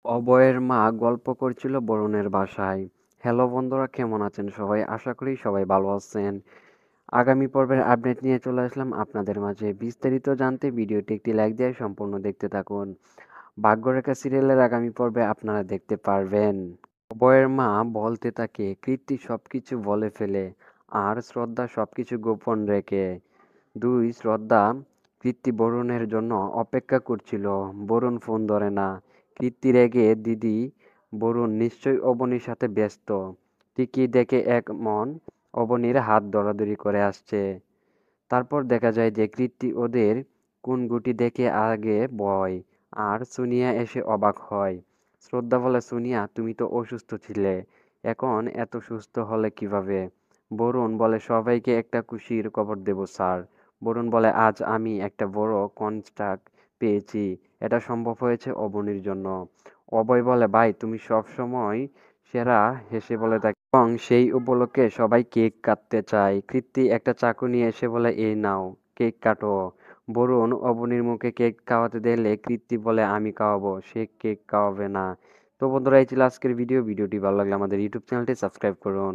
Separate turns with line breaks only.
অভয়ের মা গল্প করছিল বরুণের বাসায়। হ্যালো বন্ধুরা, কেমন আছেন সবাই? আশা করি সবাই ভালো আছেন। আগামী পর্বের আপডেট নিয়ে চলে আসলাম আপনাদের মাঝে। বিস্তারিত জানতে ভিডিওটি একটি লাইক দিয়ে সম্পূর্ণ দেখতে থাকুন। ভাগ্যরেখা সিরিয়ালের আগামী পর্বে আপনারা দেখতে পারবেন। অভয়ের মা বলতে থাকে কীর্তি সবকিছু বলে ফেলে, আর শ্রদ্ধা সবকিছু গোপন রেখে। শ্রদ্ধা কীর্তি বরুণের জন্য অপেক্ষা করছিল। বরুণ ফোন ধরে না। কীর্তি রেগে দিদি, বরুণ নিশ্চয়ই অবনীর সাথে ব্যস্ত। ঠিকই দেখে এক মন অবনীর হাত ধরাধরি করে আসছে। তারপর দেখা যায় যে কীর্তি ওদের কোন গুটি দেখে আগে ভয়, আর সুনিয়া এসে অবাক হয়। শ্রদ্ধা বলে, সুনিয়া তুমি তো অসুস্থ ছিলে, এখন এত সুস্থ হলে কিভাবে? বরুণ বলে, সবাইকে একটা খুশির খবর দেব স্যার। বরুণ বলে, আজ আমি একটা বড় কন্ট্রাক্ট পেয়েছি। এটা সম্ভব হয়েছে অবনীর জন্য। অভয় বলে, ভাই তুমি সব সময় সেরা, হেসে বলে থাকে। এবং সেই উপলক্ষে সবাই কেক কাটতে চায়। কীর্তি একটা চাকু নিয়ে এসে বলে, এই নাও, কেক কাটো। বরুণ অবনীর মুখে কেক খাওয়াতে দিলে কীর্তি বলে, আমি খাওয়াবো, সে কেক খাওয়াবে না। তো বন্ধুরা, এই ছিল আজকের ভিডিওটি ভালো লাগলে আমাদের ইউটিউব চ্যানেলটি সাবস্ক্রাইব করুন।